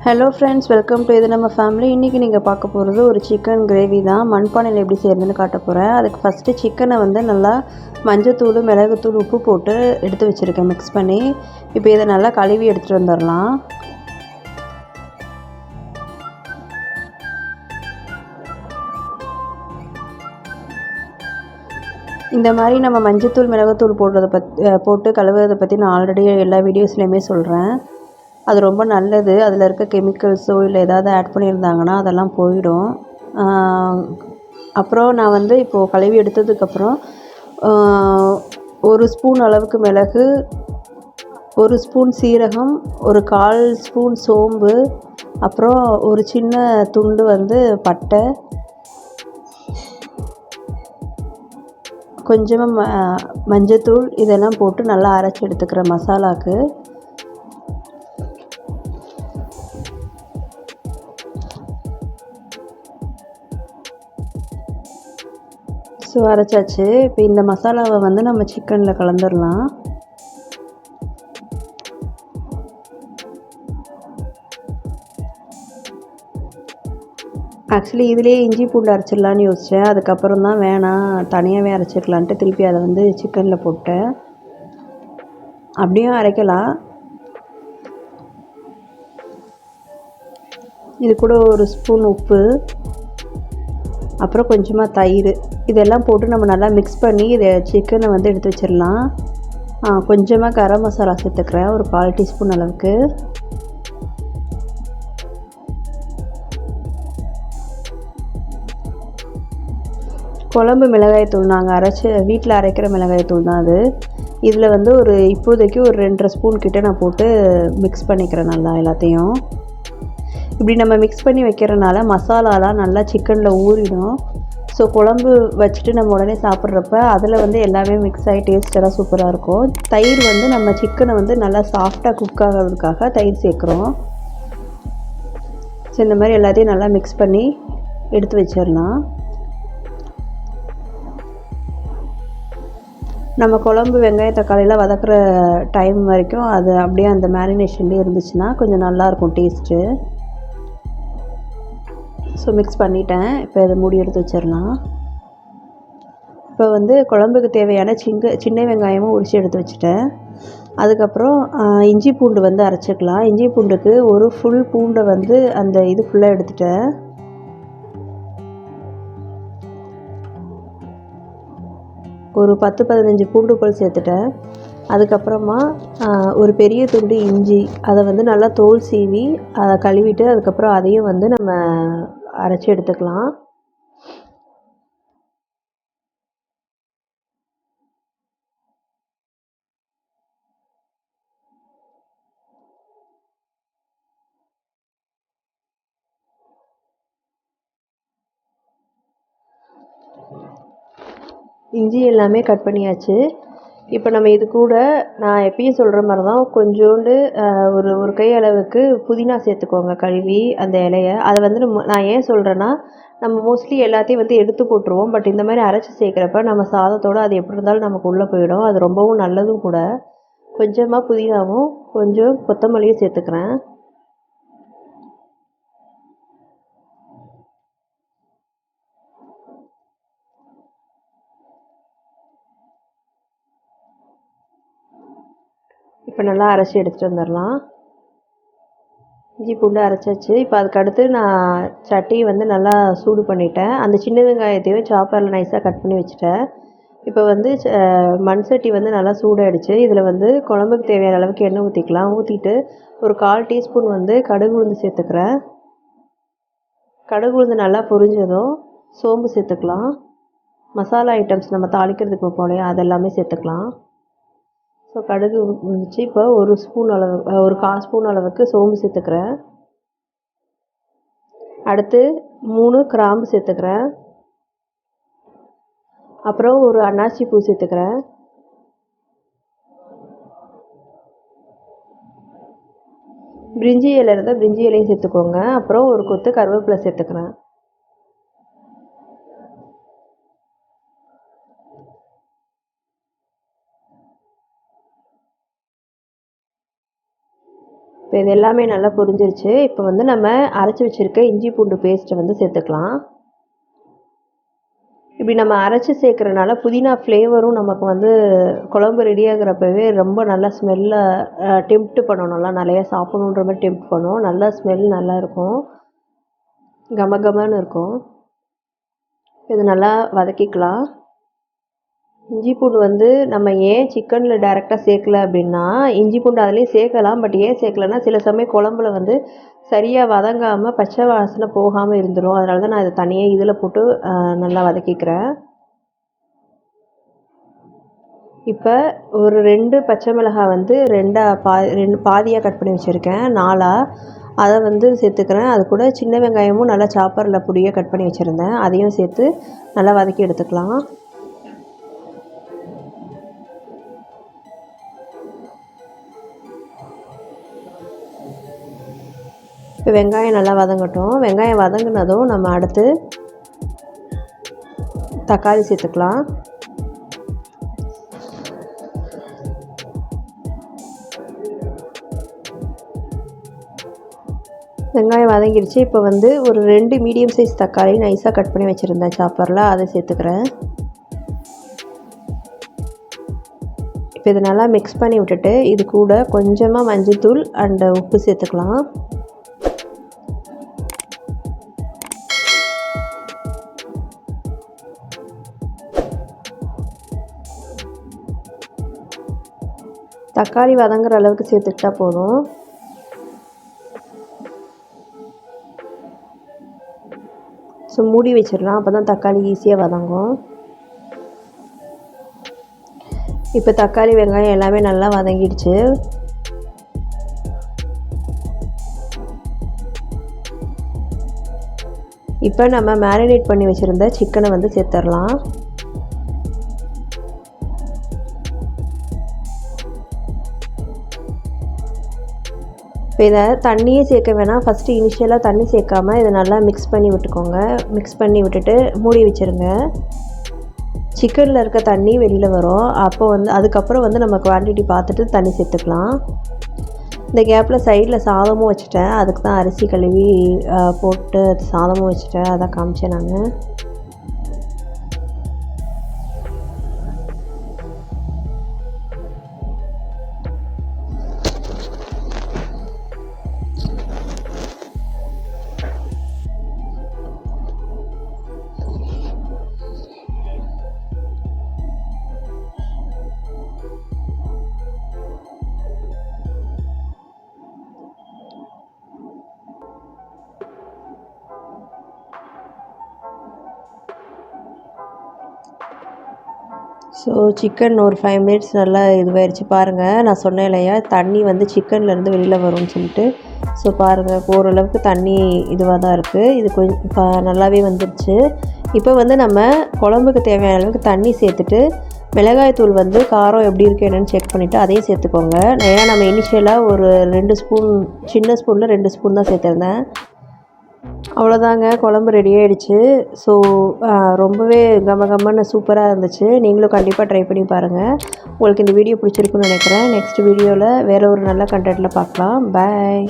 Hello friends, welcome to இது நம்ம family. இன்றைக்கி நீங்கள் பார்க்க போகிறது ஒரு சிக்கன் கிரேவி தான். மண்பானையில் எப்படி செய்கிறதுன்னு காட்ட போகிறேன். அதுக்கு ஃபஸ்ட்டு சிக்கனை வந்து நல்லா மஞ்சத்தூள், மிளகுத்தூள், உப்பு போட்டு எடுத்து வச்சுருக்கேன் மிக்ஸ் பண்ணி. இப்போ இதை நல்லா கழுவி எடுத்துகிட்டு வந்துடலாம். இந்த மாதிரி நம்ம மஞ்சத்தூள், மிளகுத்தூள் போட்டு கழுவுறதை பற்றி நான் ஆல்ரெடி எல்லா வீடியோஸ்லையுமே சொல்கிறேன். அது ரொம்ப நல்லது. அதில் இருக்க கெமிக்கல்ஸோ இல்லை ஏதாவது ஆட் பண்ணியிருந்தாங்கன்னா அதெல்லாம் போயிடும். அப்புறம் நான் வந்து இப்போது கழுவி எடுத்ததுக்கப்புறம் 1 ஸ்பூன் அளவுக்கு மிளகு, 1 ஸ்பூன் சீரகம், ஒரு 1/4 ஸ்பூன் சோம்பு, அப்புறம் ஒரு சின்ன துண்டு வந்து பட்டை, கொஞ்சமாக மஞ்சத்தூள், இதெல்லாம் போட்டு நல்லா அரைச்சி எடுத்துக்கிறேன் மசாலாவுக்கு. ஸோ அரைச்சாச்சு. இப்போ இந்த மசாலாவை வந்து நம்ம சிக்கனில் கலந்துடலாம். ஆக்சுவலி இதிலேயே இஞ்சி பூண்டு அரைச்சிடலான்னு யோசித்தேன். அதுக்கப்புறம் தான் வேணாம், தனியாகவே அரைச்சிக்கலான்ட்டு திருப்பி அதை வந்து சிக்கனில் போட்டேன். அப்படியும் அரைக்கலாம். இது கூட 1 ஸ்பூன் உப்பு, அப்புறம் கொஞ்சமாக தயிர், இதெல்லாம் போட்டு நம்ம நல்லா மிக்ஸ் பண்ணி இதை சிக்கனை வந்து எடுத்து வச்சிடலாம். கொஞ்சமாக கரம் மசாலா சேர்த்துக்கிறேன், ஒரு 1/4 டீஸ்பூன் அளவுக்கு. குழம்பு மிளகாய்த்தூள் நாங்கள் வீட்டில் அரைக்கிற மிளகாய்த்தூள் தான் அது. இதில் வந்து இப்போதைக்கு ஒரு 2.5 ஸ்பூன் கிட்ட நான் போட்டு மிக்ஸ் பண்ணிக்கிறேன் நல்லா எல்லாத்தையும். இப்படி நம்ம மிக்ஸ் பண்ணி வைக்கிறனால மசாலாலாம் நல்லா சிக்கனில் ஊறிடும். ஸோ குழம்பு வச்சுட்டு நம்ம உடனே சாப்பிட்றப்ப அதில் வந்து எல்லாமே மிக்ஸ் ஆகி டேஸ்டெல்லாம் சூப்பராக இருக்கும். தயிர் வந்து நம்ம சிக்கனை வந்து நல்லா சாஃப்டாக குக் ஆகிறதுக்காக தயிர் சேர்க்குறோம். ஸோ இந்த மாதிரி எல்லாத்தையும் நல்லா மிக்ஸ் பண்ணி எடுத்து வச்சிடலாம். நம்ம குழம்பு வெங்காயம் தக்காளியெலாம் வதக்குற டைம் வரைக்கும் அது அப்படியே அந்த மேரினேஷன்லேயே இருந்துச்சுன்னா கொஞ்சம் நல்லாயிருக்கும் டேஸ்ட்டு. ஸோ மிக்ஸ் பண்ணிட்டேன். இப்போ இதை மூடி எடுத்து வச்சிடலாம். இப்போ வந்து குழம்புக்கு தேவையான சின்ன வெங்காயமும் உரித்து எடுத்து வச்சுட்டேன். அதுக்கப்புறம் இஞ்சி பூண்டு வந்து அரைச்சிக்கலாம். இஞ்சி பூண்டுக்கு ஒரு ஃபுல் பூண்டை வந்து அந்த இது ஃபுல்லாக எடுத்துட்டேன். ஒரு 10-15 பூண்டு பல் சேர்த்துட்டேன். அதுக்கப்புறமா ஒரு பெரிய துண்டு இஞ்சி, அதை வந்து நல்லா தோல் சீவி அதை கழுவிட்டு அதுக்கப்புறம் அதையும் வந்து நம்ம அரைச்சி எடுத்துக்கலாம். இஞ்சி எல்லாமே கட் பண்ணியாச்சு. இப்போ நம்ம இது கூட நான் எப்பயும் சொல்கிற மாதிரி தான் கொஞ்சோண்டு ஒரு கை அளவுக்கு புதினா சேர்த்துக்கோங்க கழுவி அந்த இலையை. அதை வந்து நான் ஏன் சொல்கிறேன்னா, நம்ம மோஸ்ட்லி எல்லாத்தையும் வந்து எடுத்து போட்டுருவோம். பட் இந்த மாதிரி அரைச்சி சேர்க்குறப்ப நம்ம சாதத்தோடு அது எப்படி இருந்தாலும் நமக்கு உள்ளே போயிடும். அது ரொம்பவும் நல்லதும் கூட. கொஞ்சமாக புதினாவும் கொஞ்சம் கொத்தமல்லியும் சேர்த்துக்கிறேன். இப்போ நல்லா அரைச்சி எடுத்துகிட்டு வந்துடலாம். இஞ்சி பூண்டு அரைச்சாச்சு. இப்போ அதுக்கடுத்து நான் சட்டியை வந்து நல்லா சூடு பண்ணிட்டேன். அந்த சின்ன வெங்காயத்தையும் சாப்பரில் நைஸாக கட் பண்ணி வச்சுட்டேன். இப்போ வந்து மண் சட்டி வந்து நல்லா சூடாகிடுச்சு. இதில் வந்து குழம்புக்கு தேவையான அளவுக்கு எண்ணெய் ஊற்றிக்கலாம். ஊற்றிட்டு ஒரு 1/4 டீஸ்பூன் வந்து கடுகு உளுந்து சேர்த்துக்கிறேன். கடுகு உளுந்து நல்லா பொரிஞ்சதும் சோம்பு சேர்த்துக்கலாம். மசாலா ஐட்டம்ஸ் நம்ம தாளிக்கிறதுக்கு போலையா அதெல்லாமே சேர்த்துக்கலாம். ஸோ கடுகு முடிச்சு இப்போ ஒரு 1/4 ஸ்பூன் அளவுக்கு சோம்பு சேர்த்துக்கிறேன். அடுத்து 3 கிராம்பு சேர்த்துக்கிறேன். அப்புறம் ஒரு அன்னாசி பூ சேர்த்துக்கிறேன். பிரிஞ்சி இலை இருந்தால் பிரிஞ்சி இலையும் சேர்த்துக்கோங்க. அப்புறம் ஒரு கொத்து கருவேப்பிலை சேர்த்துக்கிறேன். இப்போ இது எல்லாமே நல்லா புரிஞ்சிருச்சு. இப்போ வந்து நம்ம அரைச்சி வச்சுருக்க இஞ்சி பூண்டு பேஸ்ட்டை வந்து சேர்த்துக்கலாம். இப்படி நம்ம அரைச்சி சேர்க்குறனால புதினா ஃப்ளேவரும் நமக்கு வந்து குழம்பு ரெடி ஆகுறப்பவே ரொம்ப நல்லா ஸ்மெல்ல டெம்ப்ட் பண்ணும். நல்லா நிறையா சாப்பிடணுன்ற மாதிரி டெம்ப்ட் பண்ணும். நல்லா ஸ்மெல் நல்லாயிருக்கும், கம கமன்னு இருக்கும். இது நல்லா வதக்கிக்கலாம். இஞ்சி பூண்டு வந்து நம்ம ஏன் சிக்கனில் டைரெக்டாக சேர்க்கல அப்படின்னா, இஞ்சி பூண்டு அதுலேயும் சேர்க்கலாம். பட் ஏன் சேர்க்கலன்னா, சில சமயம் குழம்புல வந்து சரியாக வதங்காமல் பச்சை வாசனை போகாமல் இருந்துடும். அதனால தான் நான் இதை தனியாக இதில் போட்டு நல்லா வதக்கிக்கிறேன். இப்போ ஒரு 2 பச்சை மிளகாய் வந்து ரெண்டு பாதியாக கட் பண்ணி வச்சுருக்கேன், 4ஆக. அதை வந்து சேர்த்துக்கிறேன். அது கூட சின்ன வெங்காயமும் நல்லா சாப்பரில் பொடியாக கட் பண்ணி வச்சுருந்தேன், அதையும் சேர்த்து நல்லா வதக்கி எடுத்துக்கலாம். இப்போ வெங்காயம் நல்லா வதங்கட்டும். வெங்காயம் வதங்கினதும் நம்ம அடுத்து தக்காளி சேர்த்துக்கலாம். வெங்காயம் வதங்கிடுச்சு. இப்போ வந்து ஒரு 2 மீடியம் சைஸ் தக்காளி நைஸாக கட் பண்ணி வச்சுருந்தேன் சாப்பரில், அதை சேர்த்துக்கிறேன். இப்போ இது நல்லா மிக்ஸ் பண்ணி விட்டுட்டு இது கூட கொஞ்சமாக மஞ்சள்தூள் அண்டு உப்பு சேர்த்துக்கலாம். தக்காளி வதங்குற அளவுக்கு சேர்த்துக்கிட்டா போதும். ஸோ மூடி வச்சிடலாம், அப்போ தான் தக்காளி ஈஸியாக வதங்கும். இப்போ தக்காளி வெங்காயம் எல்லாமே நல்லா வதங்கிடுச்சு. இப்போ நம்ம மேரினேட் பண்ணி வச்சுருந்த சிக்கனை வந்து சேர்த்துடலாம். இப்போ இதை தண்ணியே சேர்க்க வேணாம். ஃபஸ்ட்டு இனிஷியலாக தண்ணி சேர்க்காமல் இதை நல்லா மிக்ஸ் பண்ணி விட்டுக்கோங்க. மிக்ஸ் பண்ணி விட்டுட்டு மூடி வச்சுருங்க. சிக்கனில் இருக்க தண்ணி வெளியில் வரும். அப்போ வந்து அதுக்கப்புறம் வந்து நம்ம குவான்டிட்டி பார்த்துட்டு தண்ணி சேர்த்துக்கலாம். இந்த கேப்பில் சைடில் சாதமும் வச்சுட்டேன். அதுக்கு தான் அரிசி கழுவி போட்டு சாதமும் வச்சுட்டேன், அதான் காமிச்சேன் நான். ஸோ சிக்கன் ஒரு 5 மினிட்ஸ் நல்லா இதுவாகிடுச்சு பாருங்கள். நான் சொன்னேன் இல்லையா, தண்ணி வந்து சிக்கன்லேருந்து வெளியில் வரும்னு சொல்லிட்டு. ஸோ பாருங்கள், ஓரளவுக்கு தண்ணி இதுவாக தான் இருக்குது. இது கொஞ்சம் நல்லாவே வந்துடுச்சு. இப்போ வந்து நம்ம குழம்புக்கு தேவையான அளவுக்கு தண்ணி சேர்த்துட்டு மிளகாய்த்தூள் வந்து காரம் எப்படி இருக்குது என்னென்னு செக் பண்ணிவிட்டு அதையும் சேர்த்துக்கோங்க. ஏன்னா நம்ம இனிஷியலாக ஒரு 2 ஸ்பூன், சின்ன ஸ்பூனில் 2 ஸ்பூன் தான் சேர்த்துருந்தேன். அவ்வளோதாங்க, குழம்பு ரெடி ஆகிடுச்சு. ஸோ ரொம்பவே கமகமன்னு சூப்பராக இருந்துச்சு. நீங்களும் கண்டிப்பாக ட்ரை பண்ணி பாருங்கள். உங்களுக்கு இந்த வீடியோ பிடிச்சிருக்குன்னு நினைக்கிறேன். நெக்ஸ்ட் வீடியோவில் வேறு ஒரு நல்ல கண்டென்ட்டில் பார்க்கலாம். பாய்.